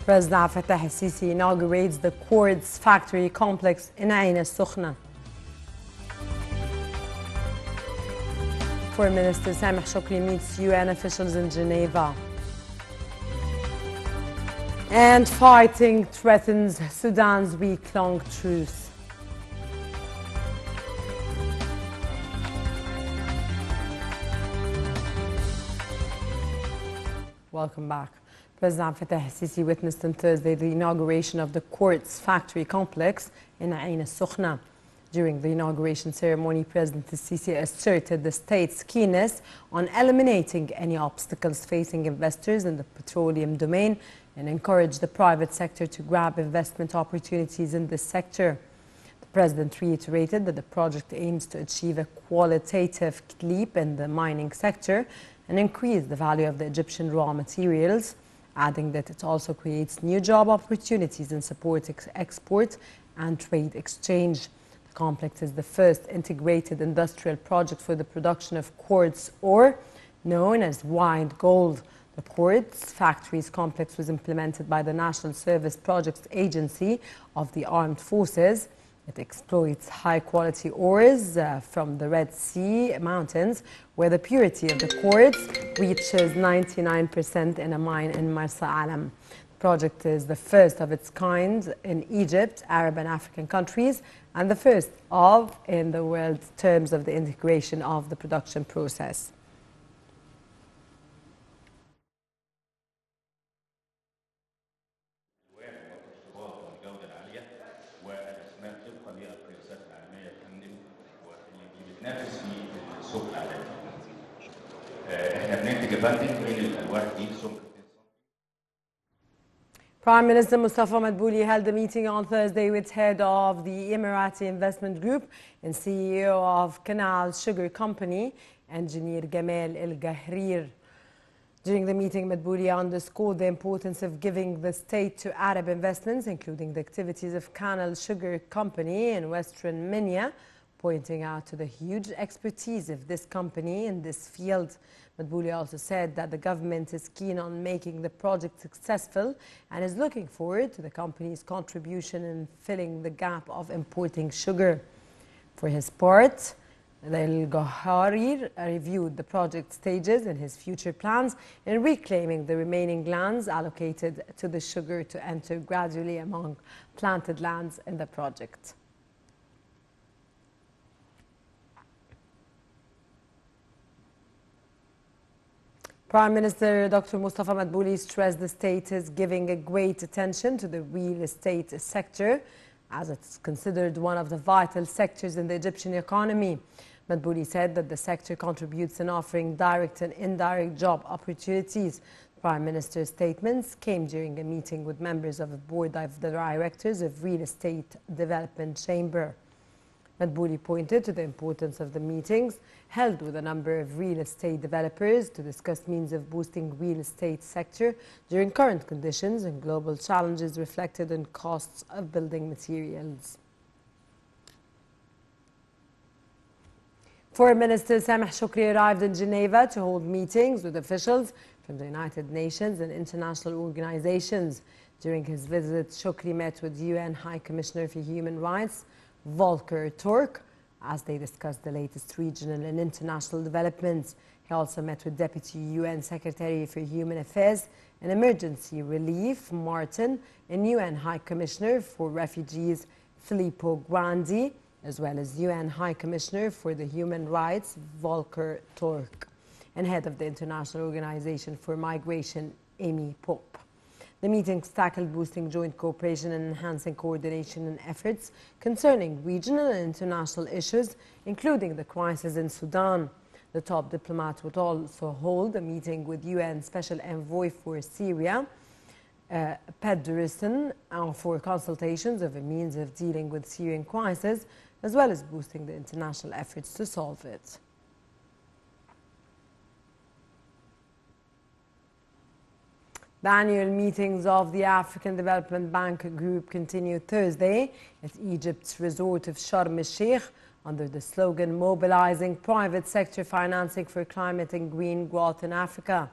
President Fattah al-Sisi inaugurates the Quartz factory complex in Ain al-Sukhna. Foreign Minister Sameh Shoukry meets UN officials in Geneva. And fighting threatens Sudan's week-long truce. Welcome back. President Fattah al-Sisi witnessed on Thursday the inauguration of the Quartz factory complex in Ain al-Sukhna. During the inauguration ceremony, President al-Sisi asserted the state's keenness on eliminating any obstacles facing investors in the petroleum domain and encouraged the private sector to grab investment opportunities in this sector. The President reiterated that the project aims to achieve a qualitative leap in the mining sector and increase the value of the Egyptian raw materials, adding that it also creates new job opportunities and supports export and trade exchange. The complex is the first integrated industrial project for the production of quartz ore, known as white gold. The Quartz Factories complex was implemented by the National Service Projects Agency of the Armed Forces. It exploits high-quality ores from the Red Sea mountains, where the purity of the quartz reaches 99% in a mine in Marsa Alam. The project is the first of its kind in Egypt, Arab and African countries, and the first in the world in terms of the integration of the production process. Prime Minister Mustafa Madbouli held a meeting on Thursday with head of the Emirati Investment Group and CEO of Canal Sugar Company, Engineer Gamal El Gahrir. During the meeting, Madbouli underscored the importance of giving the state to Arab investments, including the activities of Canal Sugar Company in Western Minya, pointing out to the huge expertise of this company in this field. Madbouli also said that the government is keen on making the project successful and is looking forward to the company's contribution in filling the gap of importing sugar. For his part, El Gahrir reviewed the project stages and his future plans in reclaiming the remaining lands allocated to the sugar to enter gradually among planted lands in the project. Prime Minister Dr. Mustafa Madbouli stressed the state is giving a great attention to the real estate sector, as it's considered one of the vital sectors in the Egyptian economy. Madbouli said that the sector contributes in offering direct and indirect job opportunities. The Prime Minister's statements came during a meeting with members of the board of the directors of Real Estate Development Chamber. Madbouli pointed to the importance of the meetings held with a number of real estate developers to discuss means of boosting real estate sector during current conditions and global challenges reflected in costs of building materials. Foreign Minister Sameh Shoukry arrived in Geneva to hold meetings with officials from the United Nations and international organizations. During his visit, Shoukry met with UN High Commissioner for Human Rights, Volker Turk, as they discussed the latest regional and international developments. He also met with Deputy UN Secretary for Human Affairs and Emergency Relief, Martin, and UN High Commissioner for Refugees, Filippo Grandi, as well as UN High Commissioner for the Human Rights, Volker Turk, and head of the International Organization for Migration, Amy Pope. The meetings tackled boosting joint cooperation and enhancing coordination and efforts concerning regional and international issues, including the crisis in Sudan. The top diplomat would also hold a meeting with UN Special Envoy for Syria, Pedersen, for consultations of a means of dealing with Syrian crisis, as well as boosting the international efforts to solve it. The annual meetings of the African Development Bank Group continued Thursday at Egypt's resort of Sharm el-Sheikh under the slogan "Mobilizing Private Sector Financing for Climate and Green Growth in Africa."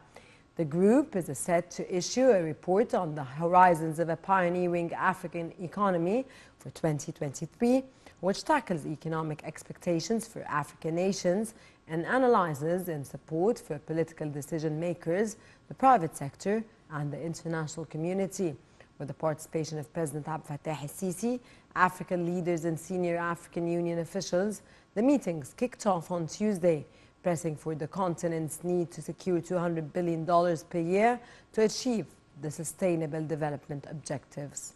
The group is set to issue a report on the horizons of a pioneering African economy for 2023, which tackles economic expectations for African nations and analyzes in support for political decision makers, the private sector, and the international community. With the participation of President Abdel Fattah al-Sisi, African leaders and senior African Union officials, the meetings kicked off on Tuesday, pressing for the continent's need to secure $200 billion per year to achieve the Sustainable Development Objectives.